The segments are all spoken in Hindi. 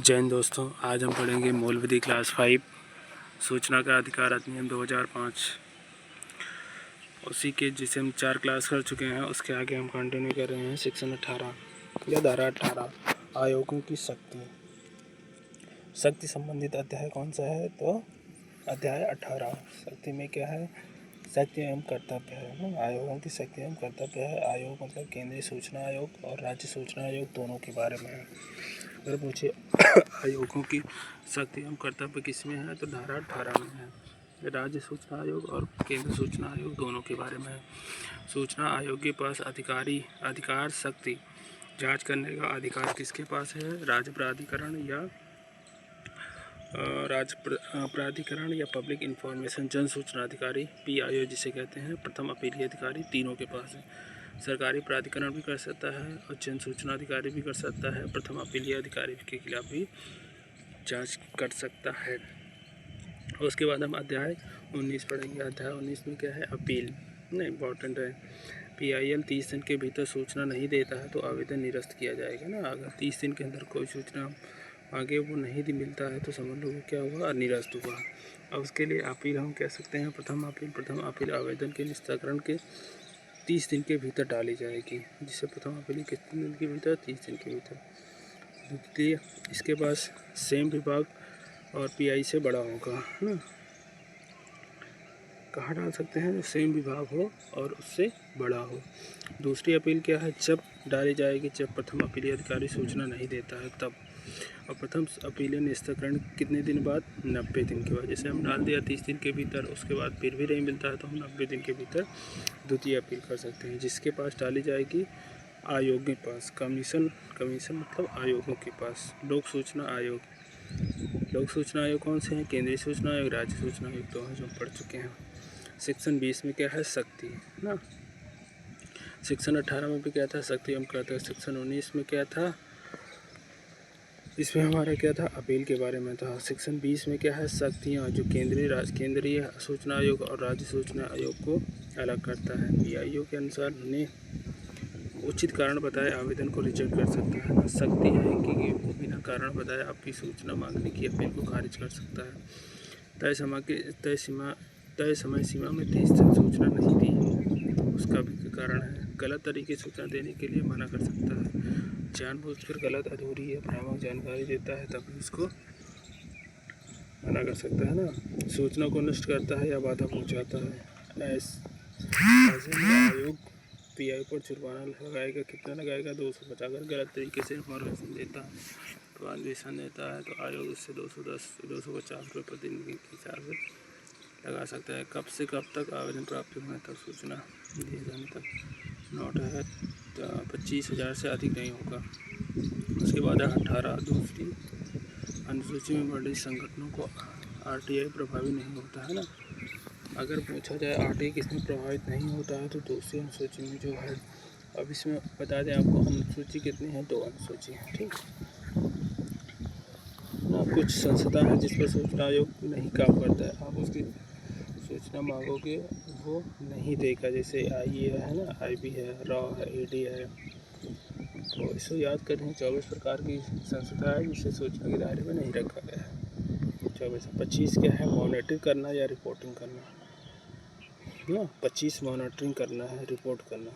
जय हिंद दोस्तों, आज हम पढ़ेंगे मौलविदी क्लास 5 सूचना का अधिकार अधिनियम 2005। उसी के जिसे हम 4 क्लास कर चुके हैं उसके आगे हम कंटिन्यू कर रहे हैं सेक्शन 18 या धारा 18 आयोगों की शक्ति संबंधित अध्याय कौन सा है? तो अध्याय 18। शक्ति में क्या है? शक्ति एवं कर्तव्य है। आयोगों की शक्ति एवं कर्तव्य है। आयोग मतलब केंद्रीय सूचना आयोग और राज्य सूचना आयोग दोनों के बारे में है। अगर पूछे आयोगों की शक्ति एवं कर्तव्य किस में है तो धारा 18 में है। राज्य सूचना आयोग और केंद्र सूचना आयोग दोनों के बारे में है। सूचना आयोग के पास अधिकार शक्ति जांच करने का अधिकार किसके पास है? राज्य प्राधिकरण या पब्लिक इंफॉर्मेशन जन सूचना अधिकारी PIO जिसे कहते हैं, प्रथम अपीलीय अधिकारी तीनों के पास है। सरकारी प्राधिकरण भी कर सकता है और जन सूचना अधिकारी भी कर सकता है। प्रथम अपीलीय अधिकारी के खिलाफ भी जांच कर सकता है। उसके बाद हम अध्याय 19 पढ़ेंगे। अध्याय 19 में क्या है? अपील। नहीं, इम्पोर्टेंट है। PIL 30 दिन के भीतर सूचना नहीं देता है तो आवेदन निरस्त किया जाएगा ना। अगर 30 दिन के अंदर कोई सूचना आगे वो नहीं मिलता है तो समझ लो क्या हुआ? निरस्त हुआ। अब उसके लिए अपील हम कह सकते हैं प्रथम अपील आवेदन के निस्तारण के 30 दिन के भीतर डाली जाएगी। जिससे प्रथम अपील कितने दिन के भीतर? 30 दिन के भीतर। द्वितीय, इसके पास सेम विभाग और PI से बड़ा होगा ना। कहाँ डाल सकते हैं? सेम विभाग हो और उससे बड़ा हो। दूसरी अपील क्या है? जब डाली जाएगी जब प्रथम अपीलीय अधिकारी सूचना नहीं देता है तब। और प्रथम अपीलीय निस्तारण कितने दिन बाद? 90 दिन के बाद। जैसे हम डाल दिया 30 दिन के भीतर, उसके बाद फिर भी नहीं मिलता है तो हम 90 दिन के भीतर द्वितीय अपील कर सकते हैं, जिसके पास डाली जाएगी आयोग के पास। कमीशन मतलब आयोगों के पास। लोक सूचना आयोग कौन से हैं? केंद्रीय सूचना आयोग, राज्य सूचना आयोग तो जो पढ़ चुके हैं। सेक्शन 20 में क्या है? शक्ति ना। सेक्शन 18 में भी क्या था? शक्ति एवं कर्तव्य। सेक्शन 19 में क्या था? इसमें हमारा क्या था? अपील के बारे में था। सेक्शन 20 में क्या है? शक्तियाँ, जो केंद्रीय सूचना आयोग और राज्य सूचना आयोग को अलग करता है। PIO के अनुसार उन्हें उचित कारण बताए आवेदन को रिजेक्ट कर सकता है। शक्ति है कि बिना कारण बताए आपकी सूचना मांगने की अपील को खारिज कर सकता है। तय समय सीमा में 30 दिन सूचना नहीं दी, उसका भी कारण है। गलत तरीके से सूचना देने के लिए मना कर सकता है। जानबूझकर गलत, अधूरी या भ्रामक जानकारी देता है तब भी उसको मना कर सकता है ना। सूचना को नष्ट करता है या बाधा पहुंचाता है। ऐसे में आयोग PI पर जुर्माना लगाएगा। कितना लगाएगा? 250। अगर गलत तरीके से इन्फॉर्मेशन देता है, ट्रांजेक्शन देता है तो आयोग उससे 250 रुपये प्रतिदिन के हिसाब से लगा सकता है। कब से कब तक? आवेदन प्राप्त होने तक, सूचना दिए जाने तक। नोट है 25,000 से अधिक नहीं होगा। उसके बाद है 18। दूसरी अनुसूची में बढ़ी संगठनों को RTI प्रभावी नहीं होता है ना। अगर पूछा जाए RTI किसमें प्रभावित नहीं होता है तो दूसरी अनुसूची में जो है, अब इसमें बता दें आपको अनुसूची कितनी है? 2 अनुसूची है, ठीक ना। कुछ संस्था है जिस पर सूचना आयोग नहीं काम करता है, आप उसकी सूचना मांगोगे वो नहीं देगा। जैसे IE है ना, IB है, RAW है, AD है। तो इसको याद करें। 24 प्रकार की संस्था है जिसे सूचना के दायरे में नहीं रखा गया है। 25 क्या है? मॉनिटरिंग करना या रिपोर्टिंग करना ना। 25 मॉनिटरिंग करना है, रिपोर्ट करना।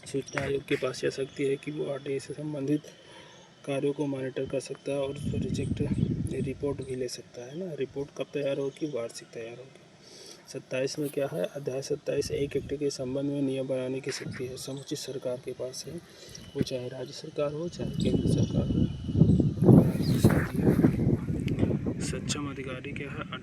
सूचना आयोग के पास यह शक्ति है कि वो RTI से संबंधित कार्यों को मॉनिटर कर सकता है और उस पर रिपोर्ट भी ले सकता है ना। रिपोर्ट कब तैयार होगी? वार्षिक तैयार होगी। 27 में क्या है? अध्याय 27 एक एक्ट के संबंध में नियम बनाने की शक्ति है समुचित सरकार के पास है, वो चाहे राज्य सरकार हो चाहे केंद्र सरकार हो। सक्षम अधिकारी क्या है?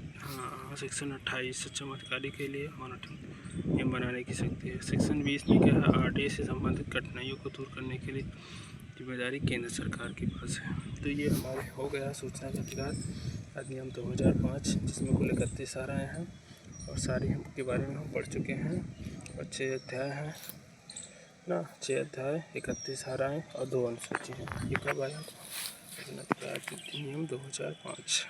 सेक्शन 28 सक्षम अधिकारी के लिए मॉनिटरिंग नियम बनाने की शक्ति है। सेक्शन 20 में क्या है? RTI से संबंधित कठिनाइयों को दूर करने के लिए जिम्मेदारी केंद्र सरकार के पास है। तो ये हमारे हो गया सूचना का अधिकार अधिनियम 2005, जिसमें कुल 31 धाराएँ हैं और सारी हम के बारे में हम पढ़ चुके हैं। और 6 अध्याय हैं ना। 6 अध्याय, 31 धाराएँ और 2 अनुसूची हैं। ये कब आया? अधिनियम 2005।